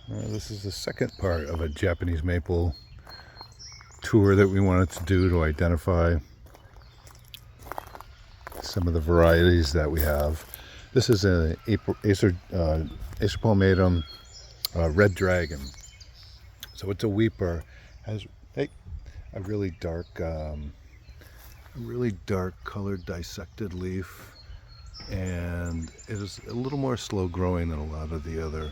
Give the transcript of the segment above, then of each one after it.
This is the second part of a Japanese maple tour that we wanted to do to identify some of the varieties that we have. This is an Acer palmatum red dragon. So it's a weeper, has a really dark colored dissected leaf, and it is a little more slow growing than a lot of the other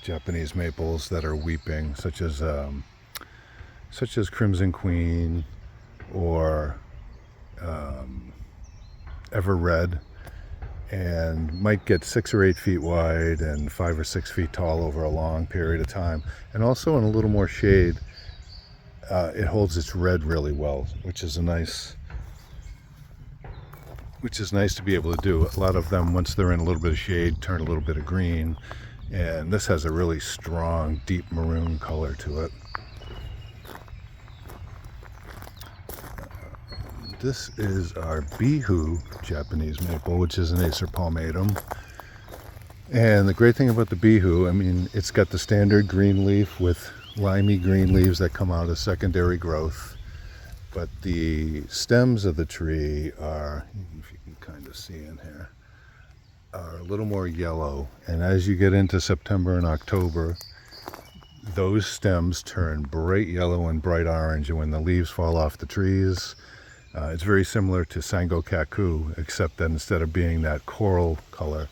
Japanese maples that are weeping, such as Crimson Queen or Ever Red, and might get 6 or 8 feet wide and 5 or 6 feet tall over a long period of time. And also in a little more shade, it holds its red really well, which is nice to be able to do. A lot of them, once they're in a little bit of shade, turn a little bit of green, and this has a really strong, deep maroon color to it. This is our Bihu Japanese maple, which is an Acer palmatum. And the great thing about the Bihu, I mean, it's got the standard green leaf with limey green leaves that come out of secondary growth. But the stems of the tree are, if you can kind of see in here, are a little more yellow. And as you get into September and October, those stems turn bright yellow and bright orange. And when the leaves fall off the trees, it's very similar to Sango Kaku, except that instead of being that coral color,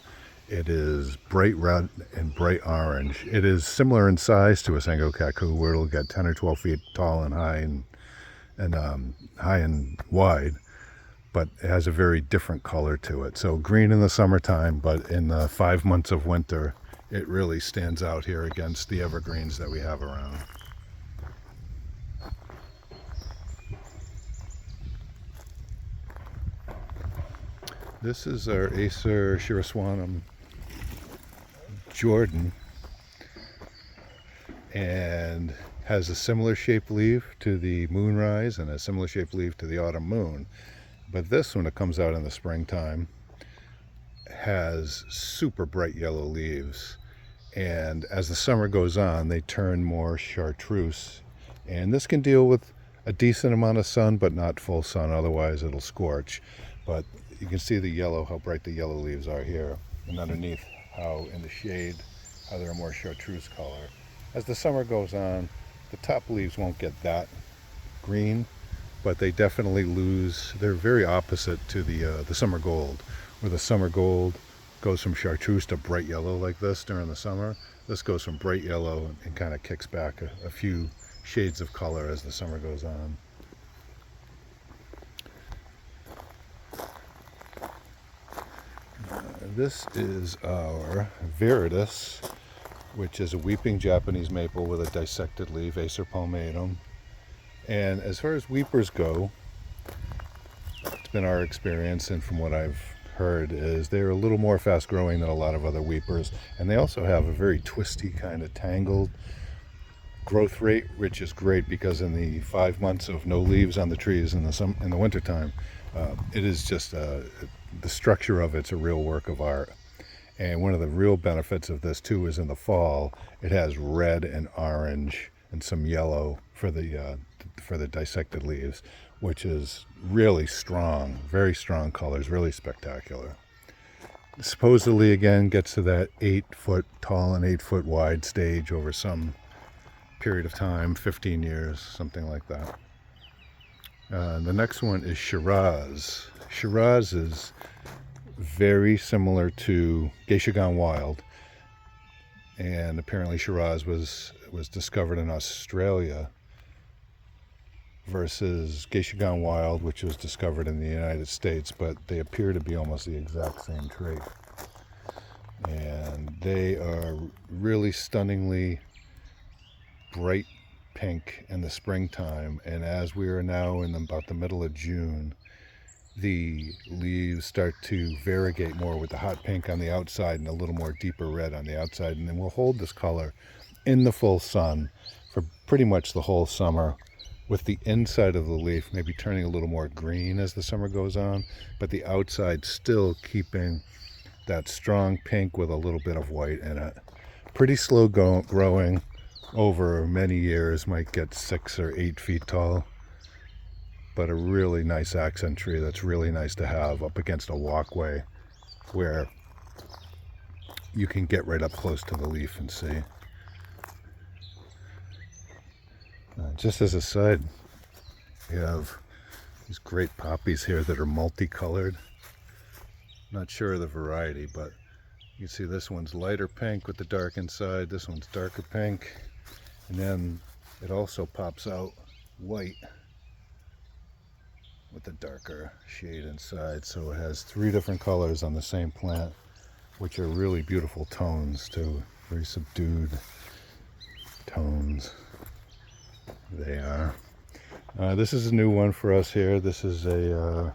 it is bright red and bright orange. It is similar in size to a Sango Kaku, where it'll get 10 or 12 feet tall and high and wide, but it has a very different color to it. So green in the summertime, but in the 5 months of winter, it really stands out here against the evergreens that we have around. This is our Acer Shirazz Jordan, and has a similar shaped leaf to the moonrise and a similar shaped leaf to the autumn moon. But this, when it comes out in the springtime, has super bright yellow leaves, and as the summer goes on, they turn more chartreuse. And this can deal with a decent amount of sun, but not full sun, otherwise it'll scorch. But you can see the yellow, how bright the yellow leaves are here, and underneath how in the shade, how they're a more chartreuse color. As the summer goes on, the top leaves won't get that green, but they definitely lose. They're very opposite to the summer gold, where the summer gold goes from chartreuse to bright yellow like this during the summer. This goes from bright yellow and kind of kicks back a few shades of color as the summer goes on. This is our Veridis, which is a weeping Japanese maple with a dissected leaf, Acer palmatum. And as far as weepers go, it's been our experience, and from what I've heard, is they're a little more fast growing than a lot of other weepers, and they also have a very twisty, kind of tangled growth rate, which is great because in the 5 months of no leaves on the trees in the wintertime, it is just the structure of it's a real work of art. And one of the real benefits of this too is in the fall, it has red and orange and some yellow for the dissected leaves, which is really strong, very strong colors, really spectacular. Supposedly, again, gets to that 8 foot tall and 8 foot wide stage over some period of time, 15 years, something like that. The next one is Shirazz. Shirazz is very similar to Geisha Gone Wild, and apparently Shirazz was discovered in Australia versus Geisha Gone Wild, which was discovered in the United States, but they appear to be almost the exact same trait. And they are really stunningly bright pink in the springtime, and as we are now in about the middle of June, the leaves start to variegate more with the hot pink on the outside and a little more deeper red on the outside, and then we'll hold this color in the full sun for pretty much the whole summer, with the inside of the leaf maybe turning a little more green as the summer goes on, but the outside still keeping that strong pink with a little bit of white in it. pretty slow growing over many years, might get 6 or 8 feet tall, but a really nice accent tree that's really nice to have up against a walkway where you can get right up close to the leaf and see. Just as a side, we have these great poppies here that are multicolored. Not sure of the variety, but you can see this one's lighter pink with the dark inside, this one's darker pink, and then it also pops out white with the darker shade inside. So it has 3 different colors on the same plant, which are really beautiful tones too, very subdued tones they are. This is a new one for us here. This is a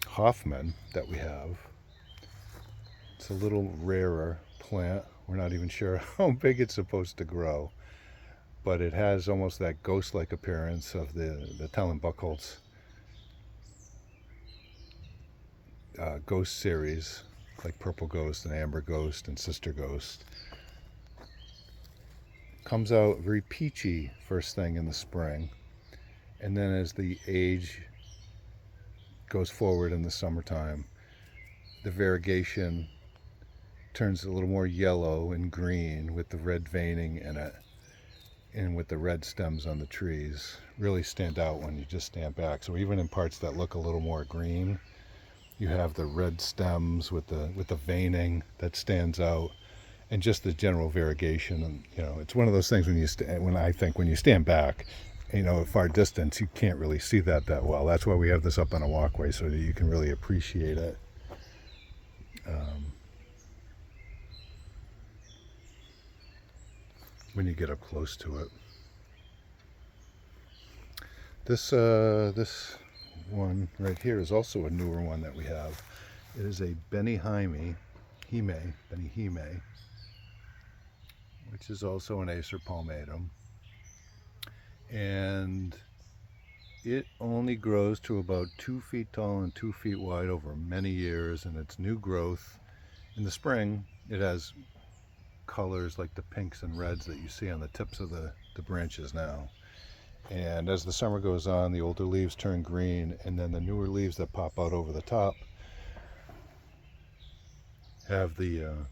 Hoffman that we have. It's a little rarer plant. We're not even sure how big it's supposed to grow, but it has almost that ghost-like appearance of the Talon Buchholz ghost series, like Purple Ghost and Amber Ghost and Sister Ghost. Comes out very peachy first thing in the spring, and then as the age goes forward in the summertime, the variegation turns a little more yellow and green with the red veining in it, and with the red stems on the trees really stand out when you just stand back. So even in parts that look a little more green, you have the red stems with the veining that stands out, and just the general variegation. And it's one of those things when you stand back, at far distance, you can't really see that well. That's why we have this up on a walkway, so that you can really appreciate it. When you get up close to it. This one right here is also a newer one that we have. It is a Hime, which is also an Acer palmatum, and it only grows to about 2 feet tall and 2 feet wide over many years, and it's new growth. In the spring, it has colors like the pinks and reds that you see on the tips of the branches now. And as the summer goes on, the older leaves turn green, and then the newer leaves that pop out over the top have the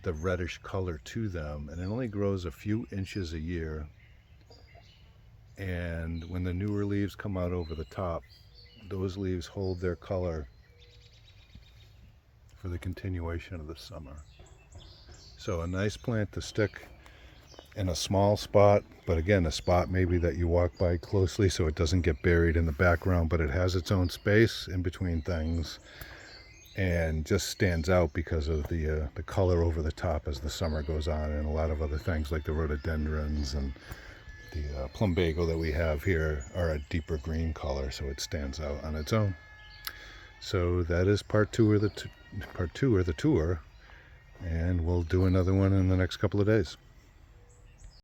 reddish color to them, and it only grows a few inches a year. And when the newer leaves come out over the top, those leaves hold their color for the continuation of the summer. So a nice plant to stick in a small spot, but again, a spot maybe that you walk by closely so it doesn't get buried in the background, but it has its own space in between things and just stands out because of the color over the top as the summer goes on, and a lot of other things like the rhododendrons and the plumbago that we have here are a deeper green color, so it stands out on its own. So that is part two of the tour, and we'll do another one in the next couple of days.